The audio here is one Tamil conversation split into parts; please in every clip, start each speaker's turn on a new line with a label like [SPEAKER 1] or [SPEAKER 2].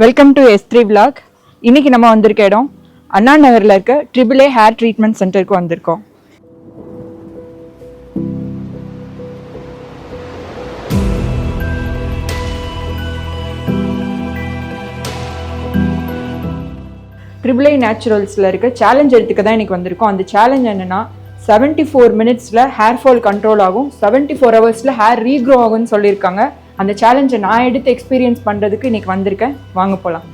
[SPEAKER 1] Welcome to S3 vlog. இன்னைக்கு நம்ம வந்திருக்க இடம் அண்ணா நகரில் இருக்க AAA ஹேர் ட்ரீட்மெண்ட் சென்டருக்கு வந்திருக்கோம். AAA நேச்சுரல்ஸில் இருக்க சேலஞ்ச் எடுத்துக்க தான் இன்னைக்கு வந்திருக்கோம். அந்த சேலஞ்ச் என்னன்னா 74 மினிட்ஸில் ஹேர் ஃபால் கண்ட்ரோல் ஆகும், 74 ஹவர்ஸில் ஹேர் ரீக்ரோ ஆகும்னு சொல்லியிருக்காங்க. அந்த சேலஞ்சை நான் எடுத்து எக்ஸ்பீரியன்ஸ் பண்ணுறதுக்கு இன்றைக்கி வந்திருக்கேன். வாங்க போகலாம்.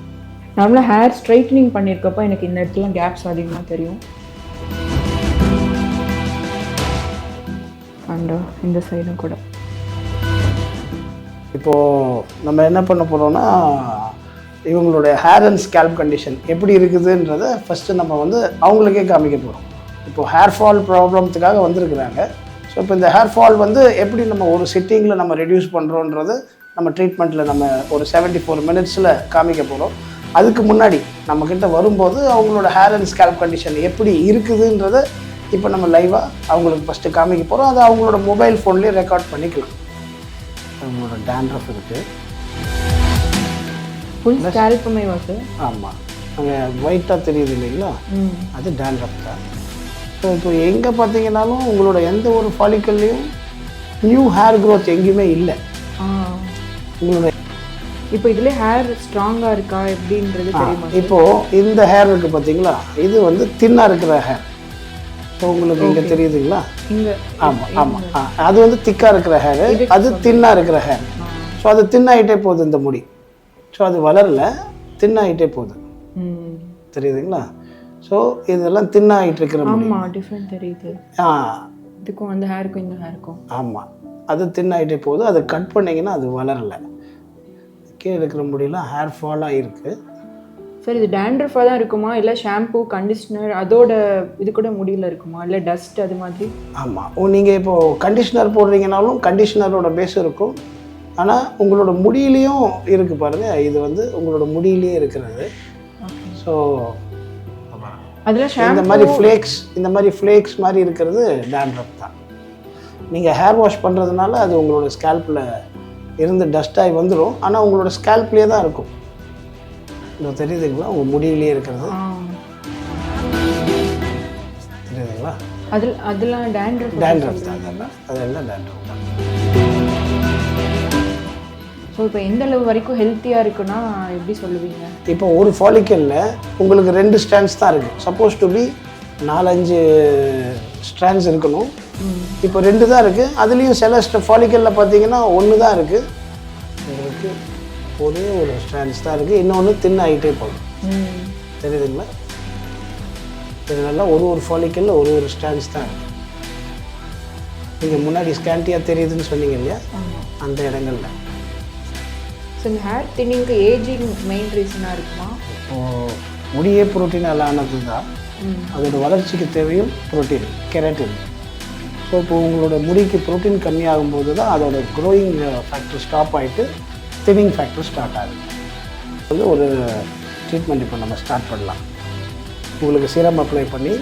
[SPEAKER 1] நார்மலாக ஹேர் ஸ்ட்ரைட்னிங் பண்ணியிருக்கப்போ எனக்கு இந்த இடத்துல கேப்ஸ் அதிகமாக தெரியும். அண்ட் இந்த சைடும் கூட.
[SPEAKER 2] இப்போது நம்ம என்ன பண்ண போகிறோம்னா, இவங்களுடைய ஹேர் அண்ட் ஸ்கேல்ப் கண்டிஷன் எப்படி இருக்குதுன்றதை ஃபஸ்ட்டு நம்ம அவங்களுக்கே காமிக்க போகிறோம். இப்போது ஹேர் ஃபால் ப்ராப்ளத்துக்காக வந்திருக்கிறாங்க. ஸோ இப்போ இந்த ஹேர் ஃபால் எப்படி நம்ம ஒரு சிட்டிங்கில் நம்ம ரெடியூஸ் பண்ணுறோன்றது நம்ம ட்ரீட்மெண்ட்டில் நம்ம ஒரு 74 மினிட்ஸில் காமிக்க போகிறோம். அதுக்கு முன்னாடி நம்மக்கிட்ட வரும்போது அவங்களோட ஹேர் அண்ட் ஸ்கேல்ப் கண்டிஷன் எப்படி இருக்குதுன்றதை இப்போ நம்ம லைவாக அவங்களுக்கு ஃபஸ்ட்டு காமிக்க போகிறோம். அதை அவங்களோட மொபைல் ஃபோன்லேயே ரெக்கார்ட் பண்ணிக்கலாம். அவங்களோட டேண்ட்ரஃப் இருக்குது,
[SPEAKER 1] ஃபுல் ஸ்கேல்ப்புமே வந்து
[SPEAKER 2] ஆமாம், அங்கே ஒயிட்டாக தெரியுது இல்லைங்களா, அது டேண்ட்ரஃப் தான். ஸோ இப்போ எங்கே பார்த்தீங்கன்னாலும் உங்களோட எந்த ஒரு ஃபாலிக்கல்லையும் நியூ ஹேர் க்ரோத் எங்கேயுமே இல்லை. உங்களோட
[SPEAKER 1] இப்போ இதில் ஹேர் ஸ்ட்ராங்காக இருக்கா எப்படின்றது தெரியுமா?
[SPEAKER 2] இப்போது இந்த ஹேர் இருக்குது பார்த்தீங்களா, இது தின்னாக இருக்கிற ஹேர். ஸோ உங்களுக்கு இங்கே தெரியுதுங்களா,
[SPEAKER 1] இங்கே
[SPEAKER 2] ஆமாம் ஆமாம், அது திக்காக இருக்கிற ஹேரு, அது தின்னாக இருக்கிற ஹேர். ஸோ அது தின்னாகிட்டே போகுது இந்த முடி. ஸோ அது வளரல, தின்னாகிட்டே போகுது, தெரியுதுங்களா? ஸோ இதெல்லாம் தின்னாகிட்டு இருக்கிற முடி.
[SPEAKER 1] ஆமாம், டிஃப்ரெண்ட் தெரியுது. இதுக்கும் அந்த ஹேருக்கும் இந்த ஹேருக்கும்.
[SPEAKER 2] ஆமாம், அது தின்னாகிட்டே போகுது. அதை கட் பண்ணிங்கன்னா அது வளரலை. கீழே இருக்கிற முடியெல்லாம் ஹேர் ஃபாலாக இருக்குது.
[SPEAKER 1] சார், இது டேண்ட்ரஃபாக தான் இருக்குமா, இல்லை ஷாம்பூ கண்டிஷ்னர் அதோட இது கூட முடியல இருக்குமா, இல்லை டஸ்ட் அது மாதிரி?
[SPEAKER 2] ஆமாம், நீங்கள் இப்போது கண்டிஷ்னர் போடுறீங்கனாலும் கண்டிஷ்னரோட பேஸ் இருக்கும். ஆனால் உங்களோட முடியிலையும் இருக்குது பாருங்கள், இது உங்களோட முடியிலே இருக்கிறது. ஸோ
[SPEAKER 1] அதில்
[SPEAKER 2] இந்த மாதிரி ஃப்ளேக்ஸ் மாதிரி இருக்கிறது டேண்ட்ரஃப் தான். நீங்கள் ஹேர் வாஷ் பண்ணுறதுனால அது உங்களோட ஸ்கேல்பில் இருந்து டஸ்ட்டாகி வந்துடும். ஆனால் உங்களோட ஸ்கேல்ப்லேயே தான் இருக்கும். இந்த தெரியுதுங்களா, உங்கள் முடியிலே இருக்கிறது தெரியுதுங்களா?
[SPEAKER 1] அதெல்லாம் டேண்ட்ரஃப்
[SPEAKER 2] தான், அதெல்லாம் டேண்ட்ரஃப் தான்.
[SPEAKER 1] ஸோ இப்போ எந்த அளவு வரைக்கும் ஹெல்த்தியாக இருக்குன்னா எப்படி சொல்லுவீங்க?
[SPEAKER 2] இப்போ ஒரு ஃபாலிக்கலில் உங்களுக்கு 2 ஸ்ட்ராண்ட்ஸ் தான் இருக்குது. சப்போஸ் டு பி 4-5 ஸ்ட்ராண்ட்ஸ் இருக்கணும். இப்போ 2 தான் இருக்குது. அதுலேயும் சில ஃபாலிக்கலில் பார்த்தீங்கன்னா 1 தான் இருக்குது. உங்களுக்கு ஒரே ஒரு ஸ்ட்ராண்ட்ஸ் தான் இருக்குது, இன்னொன்று தின்னாகிட்டே போகும். தெரியுதுங்களா? இதெல்லாம் ஒரு ஃபாலிக்கலில் ஒரு ஸ்ட்ராண்ட்ஸ் தான் இருக்குது. நீங்கள் முன்னாடி ஸ்கேண்டியாக தெரியுதுன்னு சொன்னீங்க இல்லையா, அந்த இடங்கள்ல.
[SPEAKER 1] ஸோ இந்த ஹேர் தின்னிங்க்கு ஏஜிங் மெயின் ரீசனாக இருக்குமா?
[SPEAKER 2] இப்போது முடியே ப்ரோட்டீனால் ஆனது தான். அதோட வளர்ச்சிக்கு தேவையும் ப்ரோட்டீன், கெரட்டின். ஸோ இப்போ உங்களோட முடிக்கு ப்ரோட்டீன் கம்மியாகும்போது தான் அதோட க்ரோயிங் ஃபேக்டர் ஸ்டாப் ஆகிட்டு தின்னிங் ஃபேக்டர் ஸ்டார்ட் ஆகுது. ஒரு ட்ரீட்மெண்ட் இப்போ நம்ம ஸ்டார்ட் பண்ணலாம். உங்களுக்கு சீரம் அப்ளை பண்ணி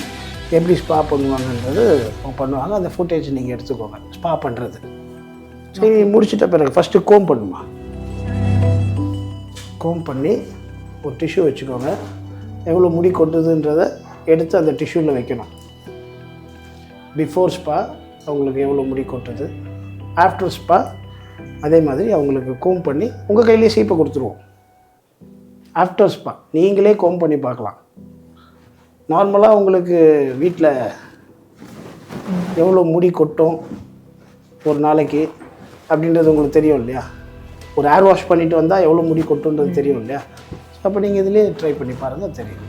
[SPEAKER 2] எப்படி ஸ்பா பண்ணுவாங்கன்றது பண்ணுவாங்க. அந்த ஃபுட்டேஜ் நீங்கள் எடுத்துக்கோங்க, ஸ்பா பண்ணுறது. சரி, முடிச்சிட்ட பிறகு ஃபஸ்ட்டு கோம் பண்ணுமா, கோம் பண்ணி ஒரு டிஷ்யூ வச்சுக்கோங்க. எவ்வளோ முடி கொட்டுதுன்றதை எடுத்து அந்த டிஷ்யூவில் வைக்கணும். பிஃபோர் ஸ்பா அவங்களுக்கு எவ்வளோ முடி கொட்டுது, ஆஃப்டர் ஸ்பா அதே மாதிரி அவங்களுக்கு கோம் பண்ணி உங்கள் கையிலேயே சீப்பை கொடுத்துருவோம். ஆஃப்டர் ஸ்பா நீங்களே கோம் பண்ணி பார்க்கலாம். நார்மலாக உங்களுக்கு வீட்டில் எவ்வளோ முடி கொட்டும் ஒரு நாளைக்கு அப்படின்றது உங்களுக்கு தெரியும் இல்லையா? ஒரு ஹேர் வாஷ் பண்ணிவிட்டு வந்தால் எவ்வளோ முடி கொட்டுன்றது தெரியும் இல்லையா? அப்போ நீங்கள் இதிலே ட்ரை பண்ணி பாருங்கள், தெரியும்.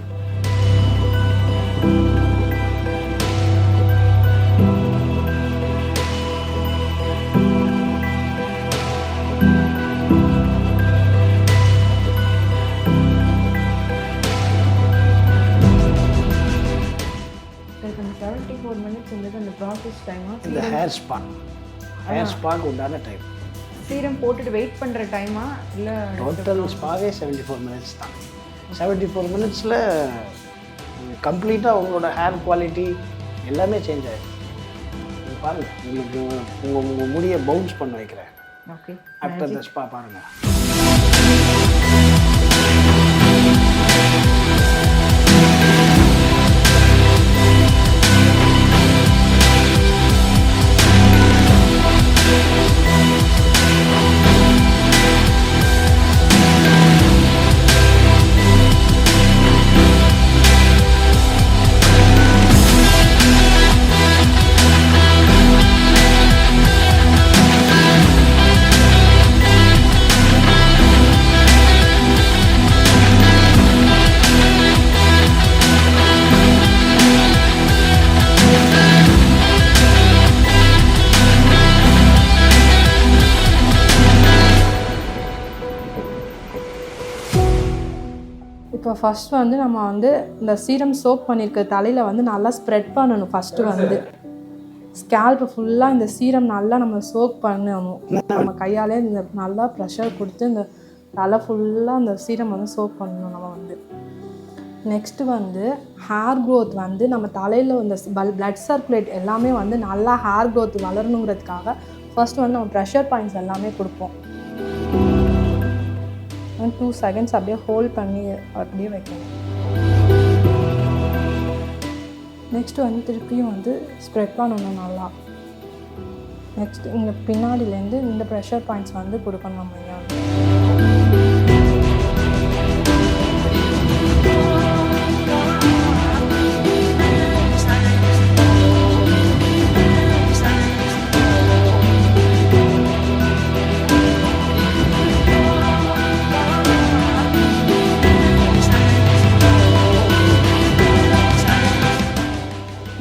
[SPEAKER 1] அந்த ப்ராசஸ் டைமா,
[SPEAKER 2] இந்த ஹேர் ஸ்பாக்கு உண்டான டைம்.
[SPEAKER 1] சீரம் போட்டுட்டு வெயிட் பண்ணுற டைமா, இல்லை
[SPEAKER 2] டோட்டல் ஸ்பாவே 74 மினிட்ஸ் தான். 74 மினிட்ஸில் கம்ப்ளீட்டாக உங்களோட ஹேர் குவாலிட்டி எல்லாமே சேஞ்ச் ஆகிடும். நீங்கள் பாருங்கள், உங்களுக்கு உங்கள் முடியை பவுன்ஸ் பண்ண வைக்கிறேன்.
[SPEAKER 1] ஓகே,
[SPEAKER 2] ஆஃப்டர் த ஸ்பா பாருங்கள்.
[SPEAKER 3] இப்போ ஃபஸ்ட் வந்து நம்ம வந்து இந்த சீரம் சோப் பண்ணியிருக்க தலையில் வந்து நல்லா ஸ்ப்ரெட் பண்ணணும். ஃபஸ்ட்டு வந்து ஸ்கேல்ப்பு ஃபுல்லாக இந்த சீரம் நல்லா நம்ம சோக் பண்ணணும். நம்ம கையாலே இந்த நல்லா ப்ரெஷர் கொடுத்து இந்த தலை ஃபுல்லாக அந்த சீரம் வந்து சோப் பண்ணணும் நம்ம வந்து. நெக்ஸ்ட்டு வந்து ஹேர் க்ரோத் வந்து நம்ம தலையில் இந்த பிளட் சர்க்குலேட் எல்லாமே வந்து நல்லா ஹேர் க்ரோத் வளரணுங்கிறதுக்காக ஃபர்ஸ்ட் வந்து நம்ம ப்ரெஷர் பாயிண்ட்ஸ் எல்லாமே கொடுப்போம். 2 செகண்ட்ஸ் அப்படியே ஹோல்ட் பண்ணி அப்படியே வைக்கணும். நெக்ஸ்ட்டு வந்து திருப்பியும் வந்து ஸ்ப்ரெட் பண்ணணும் நல்லா. நெக்ஸ்ட் இங்கே பின்னாடியிலேருந்து இந்த ப்ரெஷர் பாயிண்ட்ஸ் வந்து கொடுக்கணும் நம்ம.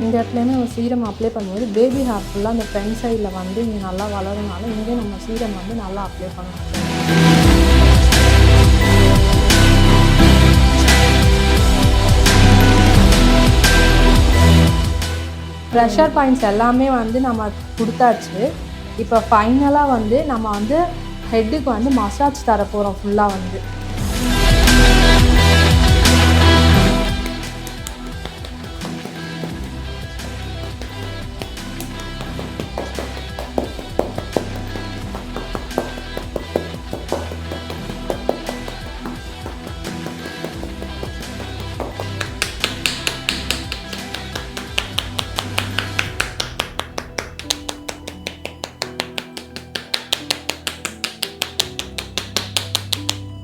[SPEAKER 3] இந்த இடத்துலையுமே நம்ம சீரம் அப்ளை பண்ணும்போது பேபி ஹேர் ஃபுல்லாக அந்த ஃப்ரண்ட் சைடில் வந்து இங்கே நல்லா வளரனால இங்கே நம்ம சீரம் வந்து நல்லா அப்ளை பண்ணணும். ப்ரெஷர் பாயிண்ட்ஸ் எல்லாமே வந்து நம்ம கொடுத்தாச்சு. இப்போ ஃபைனலாக வந்து நம்ம வந்து ஹெட்டுக்கு வந்து மசாஜ் தர போகிறோம் ஃபுல்லாக வந்து.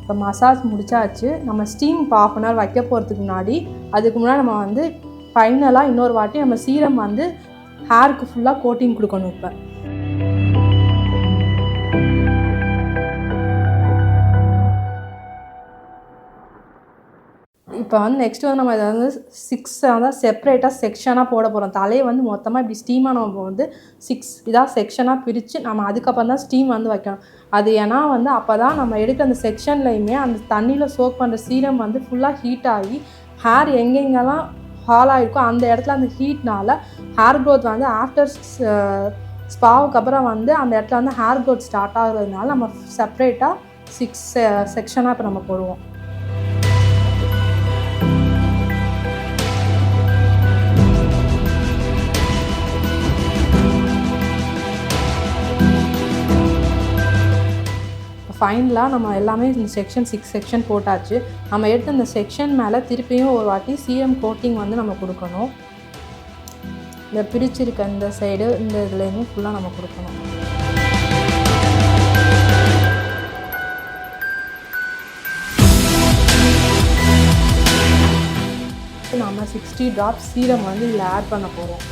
[SPEAKER 3] இப்போ மசாஜ் முடிச்சாச்சு. நம்ம ஸ்டீம் இப்போ 1/2 hour வைக்க போகிறதுக்கு முன்னாடி அதுக்கு முன்னாடி நம்ம வந்து ஃபைனலாக இன்னொரு வாட்டி நம்ம சீரம் வந்து ஹேருக்கு ஃபுல்லாக கோட்டிங் கொடுக்கணும். இப்போ வந்து நெக்ஸ்ட்டு வந்து நம்ம இதை வந்து 6 அதாவது செப்பரேட்டாக செக்ஷனாக போட போகிறோம். தலையை வந்து மொத்தமாக இப்படி ஸ்டீமாக நம்ம வந்து 6 இதாக செக்ஷனாக பிரித்து நம்ம அதுக்கப்புறம் தான் ஸ்டீம் வந்து வைக்கணும். அது ஏன்னா வந்து அப்போ தான் நம்ம எடுக்க அந்த செக்ஷன்லையுமே அந்த தண்ணியில் சோக் பண்ணுற சீரம் வந்து ஃபுல்லாக ஹீட் ஆகி ஹேர் எங்கெங்கெல்லாம் ஹால் ஆகிருக்கோ அந்த இடத்துல அந்த ஹீட்னால ஹேர் க்ரோத் வந்து ஆஃப்டர் ஸ்பாவுக்கு அப்புறம் வந்து அந்த இடத்துல வந்து ஹேர் க்ரோத் ஸ்டார்ட் ஆகுறதுனால நம்ம செப்பரேட்டாக 6 செக்ஷனாக இப்போ நம்ம போடுவோம். ஃபைனலாக நம்ம எல்லாமே இந்த செக்ஷன் 6 செக்ஷன் போட்டாச்சு. நம்ம எடுத்து இந்த செக்ஷன் மேலே திருப்பியும் ஒரு வாட்டி சீரம் கோட்டிங் வந்து நம்ம கொடுக்கணும். இந்த பிரிச்சிருக்க இந்த சைடு இந்த இதுலேயுமே ஃபுல்லாக நம்ம கொடுக்கணும். நம்ம 60 drops சீரம் வந்து இதில் ஆட் பண்ண போகிறோம்.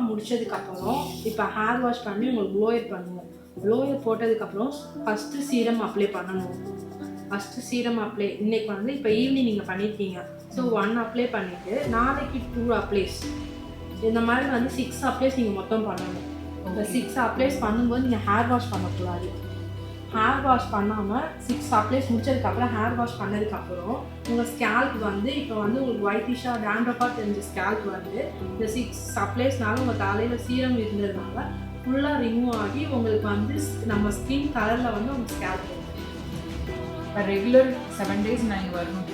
[SPEAKER 3] முடிச்சதுக்கப்புறம் இப்போ ஹேர் வாஷ் பண்ணி உங்களுக்கு ப்ளோயர் பண்ணுவோம். லோயர் போட்டதுக்கப்புறம் ஃபஸ்ட்டு சீரம் அப்ளை பண்ணணும். ஃபஸ்ட்டு சீரம் அப்ளை இன்னைக்கு வந்து இப்போ ஈவினிங் நீங்கள் பண்ணியிருக்கீங்க. ஸோ 1 அப்ளை பண்ணிவிட்டு நாளைக்கு 2 அப்ளைஸ், இந்த மாதிரி வந்து 6 அப்ளைஸ் நீங்கள் மொத்தம் பண்ணணும். இந்த 6 அப்ளைஸ் பண்ணும்போது நீங்கள் ஹேர் வாஷ் பண்ணக்கூடாது. ஹேர் வாஷ் பண்ணாமல் 6 அப்ளைஸ் முடிச்சதுக்கப்புறம் ஹேர் வாஷ் பண்ணதுக்கப்புறம் உங்கள் ஸ்கேல்ப் வந்து இப்போ வந்து உங்களுக்கு ஒயிட்டிஷாக டேண்ட்ரஃபாக தெரிஞ்ச ஸ்கேல்ப் வந்து இந்த 6 அப்ளைஸ்னால உங்கள் தலையில் சீரம் இருந்ததுனால ஃபுல்லாக ரிமூவ் ஆகி உங்களுக்கு வந்து நம்ம ஸ்கின் கலரில் வந்து உங்கள் ஸ்கேல்ப் வரும்.
[SPEAKER 1] இப்போ ரெகுலர் 7 days நான் இங்கே வரணும்.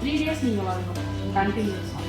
[SPEAKER 3] 3 days நீங்கள் வரணும் கண்டினியூஸாக.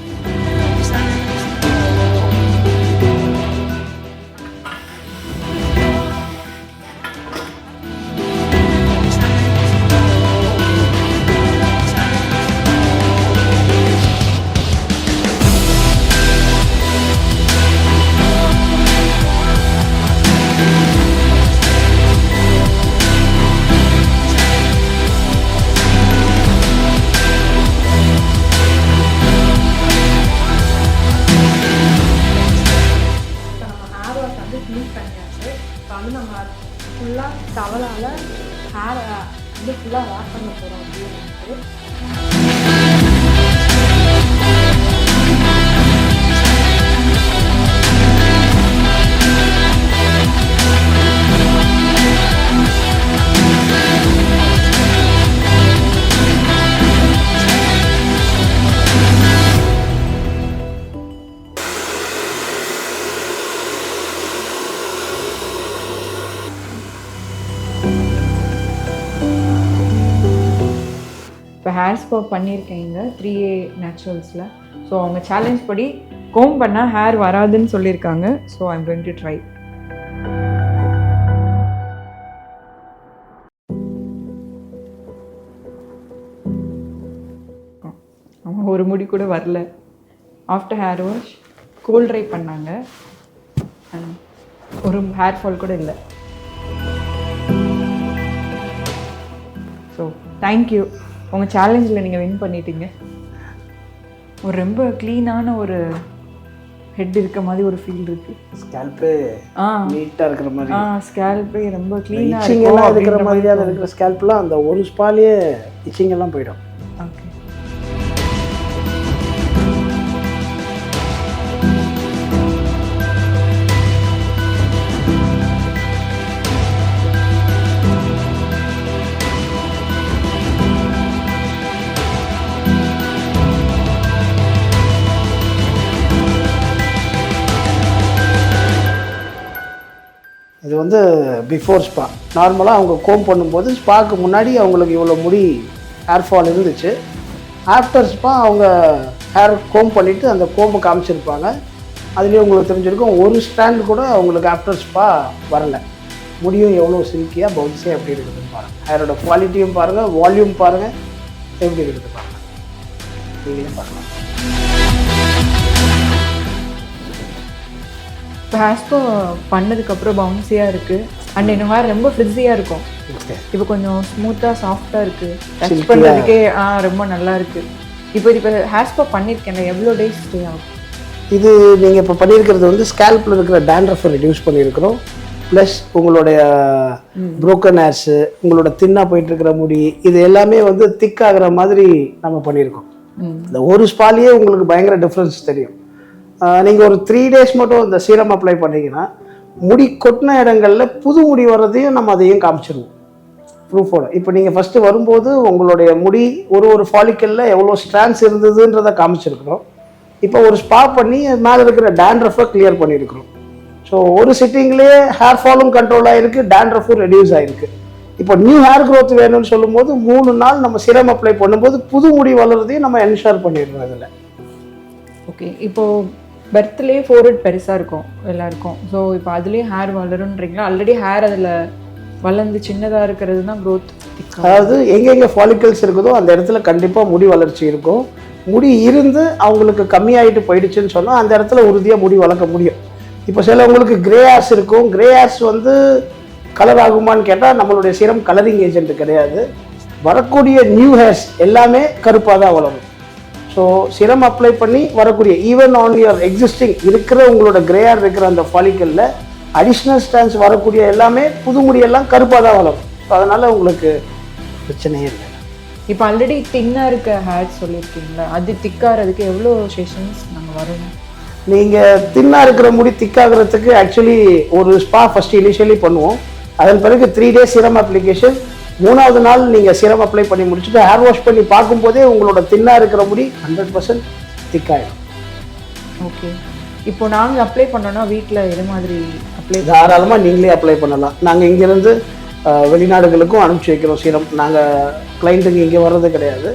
[SPEAKER 3] ஃபுல்லாக டவலால் ஹேர் வந்து ஃபுல்லாக வாஷ் பண்ண போகிறோம் அப்படின்னு.
[SPEAKER 1] இப்போ ஹேர் ஸ்பா பண்ணியிருக்கேன் இங்கே 3A நேச்சுரல்ஸில். ஸோ அவங்க சேலஞ்ச் படி கோம் பண்ணால் ஹேர் வராதுன்னு சொல்லியிருக்காங்க. So I'm going to try. அவங்க ஒரு முடி கூட வரல. After hair wash cold try பண்ணாங்க. ஒரு ஹேர் ஃபால் கூட இல்லை. So thank you. உங்கள் சேலஞ்சில் நீங்கள் வின் பண்ணிட்டீங்க. ஒரு ரொம்ப க்ளீனான ஒரு ஹெட் இருக்க மாதிரி ஒரு ஃபீல் இருக்கு.
[SPEAKER 2] ஸ்கேல்பே நீட்டாக இருக்கிற மாதிரி.
[SPEAKER 1] ஸ்கேல்பே ரொம்ப க்ளீனாக
[SPEAKER 2] இச்சிங்கெல்லாம் இருக்கிற மாதிரியான இருக்கிற ஸ்கேல்ப்லாம் அந்த ஒரு ஸ்பாலேயே இச்சிங்கெல்லாம் போயிடும்.
[SPEAKER 1] ஓகே.
[SPEAKER 2] இது வந்து பிஃபோர் ஸ்பா. நார்மலாக அவங்க கோம் பண்ணும்போது ஸ்பாக்கு முன்னாடி அவங்களுக்கு இவ்வளோ முடி ஹேர் ஃபால் இருந்துச்சு. ஆஃப்டர் ஸ்பா அவங்க ஹேர் கோம் பண்ணிவிட்டு அந்த கோம்பை காமிச்சிருப்பாங்க. அதுலேயே உங்களுக்கு தெரிஞ்சிருக்கும் ஒரு ஸ்டாண்ட் கூட அவங்களுக்கு ஆஃப்டர் ஸ்பா வரலை. முடியும் எவ்வளோ சில்கியாக பவுன்ஸே எப்படி இருக்குதுன்னு பாருங்கள். ஹேரோட குவாலிட்டியும் பாருங்கள், வால்யூம் பாருங்கள், எப்படி இருக்குது பாருங்கள். நீங்களே பார்க்கலாம்.
[SPEAKER 1] இப்போ ஹேர் ஸ்பா பண்ணதுக்கப்புறம் பவுன்ஸியாக இருக்குது. அண்ட் இன்னும் ஹேர் ரொம்ப ஃப்ரிஸியாக இருக்கும். இப்போ கொஞ்சம் ஸ்மூத்தாக சாஃப்டாக இருக்குது. டச் பண்ணுறதுக்கே ரொம்ப நல்லா இருக்குது. இப்போ ஹேர் ஸ்பா பண்ணியிருக்கேன். எவ்வளோ டேஸ் ஸ்டே ஆகும்?
[SPEAKER 2] இது நீங்கள் இப்போ பண்ணியிருக்கிறது வந்து ஸ்கேல்பில் இருக்கிற டேண்ட்ரஃபை ரெடியூஸ் பண்ணியிருக்கிறோம். ப்ளஸ் உங்களுடைய ப்ரோக்கன் ஹேர்ஸு, உங்களோட தின்னாக போயிட்டுருக்கிற முடி, இது எல்லாமே வந்து திக்காகிற மாதிரி நம்ம பண்ணியிருக்கோம். இந்த ஒரு ஸ்பாலேயே உங்களுக்கு பயங்கர டிஃப்ரென்ஸ் தெரியும். நீங்கள் ஒரு 3 days மட்டும் இந்த சீரம் அப்ளை பண்ணிங்கன்னா முடி கொட்டின இடங்களில் புது முடி வர்றதையும் நம்ம அதையும் காமிச்சிருவோம் ப்ரூஃபோட. இப்போ நீங்கள் ஃபஸ்ட்டு வரும்போது உங்களுடைய முடி ஒரு ஃபாலிக்கலில் எவ்வளோ ஸ்ட்ராண்ட்ஸ் இருந்ததுன்றதை காமிச்சிருக்கிறோம். இப்போ ஒரு ஸ்பா பண்ணி மேலே இருக்கிற டேண்ட்ரஃபை கிளியர் பண்ணியிருக்கிறோம். ஸோ ஒரு சிட்டிங்லேயே ஹேர் ஃபாலும் கண்ட்ரோல் ஆகிருக்கு, டேண்ட்ரஃபும் ரெடியூஸ் ஆகிருக்கு. இப்போ நியூ ஹேர் க்ரோத் வேணும்னு சொல்லும்போது 3 நாள் நம்ம சீரம் அப்ளை பண்ணும்போது புது முடி வளர்றதையும் நம்ம என்ஷூர் பண்ணிடுறோம் இதில்.
[SPEAKER 1] ஓகே. இப்போது பர்த்லேயே ஃபோர்ஹெட் பெருசாக இருக்கும் எல்லாருக்கும். ஸோ இப்போ அதுலேயே ஹேர் வளருன்றீங்களா? ஆல்ரெடி ஹேர் அதில் வளர்ந்து சின்னதாக இருக்கிறது தான் க்ரோத்.
[SPEAKER 2] அதாவது எங்கெங்கே ஃபாலிக்கல்ஸ் இருக்குதோ அந்த இடத்துல கண்டிப்பாக முடி வளர்ச்சி இருக்கும். முடி இருந்து அவங்களுக்கு கம்மியாகிட்டு போயிடுச்சுன்னு சொன்னால் அந்த இடத்துல உறுதியாக முடி வளர்க்க முடியும். இப்போ சிலவங்களுக்கு கிரே ஹேர்ஸ் இருக்கும். கிரே ஹேர்ஸ் வந்து கலர் ஆகுமான்னு கேட்டால் நம்மளுடைய சீரம் கலரிங் ஏஜென்ட் கிடையாது. வரக்கூடிய நியூ ஹேர்ஸ் எல்லாமே கருப்பாக தான் வளரும். ஸோ சீரம் அப்ளை பண்ணி வரக்கூடிய ஈவன் ஆன் யுவர் எக்ஸிஸ்டிங் இருக்கிற உங்களோட கிரே ஹேர் இருக்கிற அந்த ஃபாலிக்கலில் அடிஷ்னல் ஸ்டாண்ட்ஸ் வரக்கூடிய எல்லாமே புது முடியெல்லாம் கருப்பாக தான் வளரும். ஸோ அதனால் உங்களுக்கு பிரச்சனையே இல்லை.
[SPEAKER 1] இப்போ ஆல்ரெடி தின்னாக இருக்க ஹேர் சொல்லியிருக்கீங்களா, அது திக்காகிறதுக்கு எவ்வளோ செஷன்ஸ் நாங்கள் வரணும்?
[SPEAKER 2] நீங்கள் தின்னாக இருக்கிற முடி திக்காகிறதுக்கு ஆக்சுவலி ஒரு ஸ்பா ஃபஸ்ட்டு இனிஷியலி பண்ணுவோம். அதன் பிறகு 3 days சிரம் அப்ளிகேஷன். 3வது நாள் நீங்கள் சிரம் அப்ளை பண்ணி முடிச்சுட்டு ஹேர் வாஷ் பண்ணி பார்க்கும்போதே உங்களோட தின்னாக இருக்கிற முடி 100% திக்காயிடும்.
[SPEAKER 1] ஓகே. இப்போ நாங்கள் அப்ளை பண்ணோன்னா வீட்டில் எது மாதிரி அப்ளை?
[SPEAKER 2] தாராளமாக நீங்களே அப்ளை பண்ணலாம். நாங்கள் இங்கேருந்து வெளிநாடுகளுக்கும் அனுப்பிச்சி வைக்கிறோம் சீரம். நாங்கள் கிளைண்ட்டுக்கு இங்கே வர்றது கிடையாது.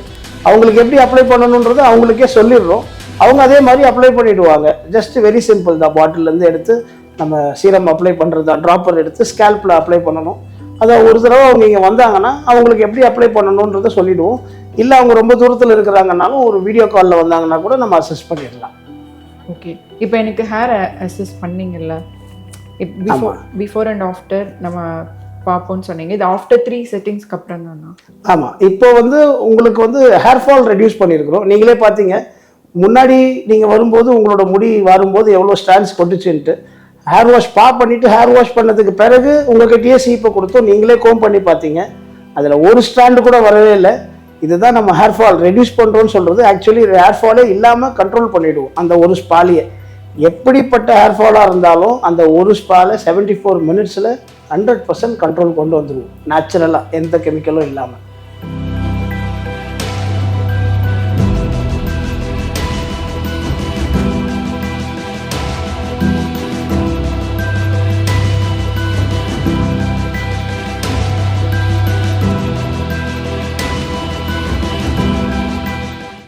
[SPEAKER 2] அவங்களுக்கு எப்படி அப்ளை பண்ணணுன்றது அவங்களுக்கே சொல்லிடுறோம். அவங்க அதே மாதிரி அப்ளை பண்ணிவிடுவாங்க. ஜஸ்ட் வெரி சிம்பிள் தான். பாட்டிலேருந்து எடுத்து நம்ம சீரம் அப்ளை பண்ணுறது தான். ட்ராப்பர் எடுத்து ஸ்கேல்பில் அப்ளை பண்ணணும். அதை ஒரு தடவை அவங்க இங்கே வந்தாங்கன்னா அவங்களுக்கு எப்படி அப்ளை பண்ணணுன்றதை சொல்லிவிடுவோம். இல்லை அவங்க ரொம்ப தூரத்தில் இருக்கிறாங்கன்னாலும் ஒரு வீடியோ காலில் வந்தாங்கன்னா கூட நம்ம அசஸ் பண்ணிடலாம்.
[SPEAKER 1] ஓகே. இப்போ எனக்கு ஹேர் அசஸ் பண்ணீங்கல்ல, பிஃபோர் அண்ட் ஆஃப்டர் நம்ம பார்ப்போம்னு சொன்னீங்க. இது ஆஃப்டர் 3 செட்டிங்ஸ்க்கு அப்புறம் தானா?
[SPEAKER 2] ஆமாம். இப்போ வந்து உங்களுக்கு வந்து ஹேர் ஃபால் ரெடியூஸ் பண்ணியிருக்கிறோம். நீங்களே பார்த்தீங்க, முன்னாடி நீங்கள் வரும்போது உங்களோட முடி வரும்போது எவ்வளோ ஸ்டாண்ட்ஸ் கொட்டுச்சுன்ட்டு. ஹேர் வாஷ் பண்ணிவிட்டு ஹேர் வாஷ் பண்ணதுக்கு பிறகு உங்கள்கிட்டயே சீப்பை கொடுத்தோம். நீங்களே கோம் பண்ணி பார்த்தீங்க, அதில் ஒரு ஸ்டாண்டு கூட வரவே இல்லை. இதுதான் நம்ம ஹேர் ஃபால் ரெடியூஸ் பண்ணுறோன்னு சொல்கிறது. ஆக்சுவலி ஹேர் ஃபாலே இல்லாமல் கண்ட்ரோல் பண்ணிவிடுவோம் அந்த ஒரு ஸ்பாலையே. எப்படிப்பட்ட ஹேர் ஃபாலாக இருந்தாலும் அந்த ஒரு ஸ்பாலை 74 minutesல 100% கண்ட்ரோல் கொண்டு வந்துடுவோம், நேச்சுரலாக, எந்த கெமிக்கலும் இல்லாமல்.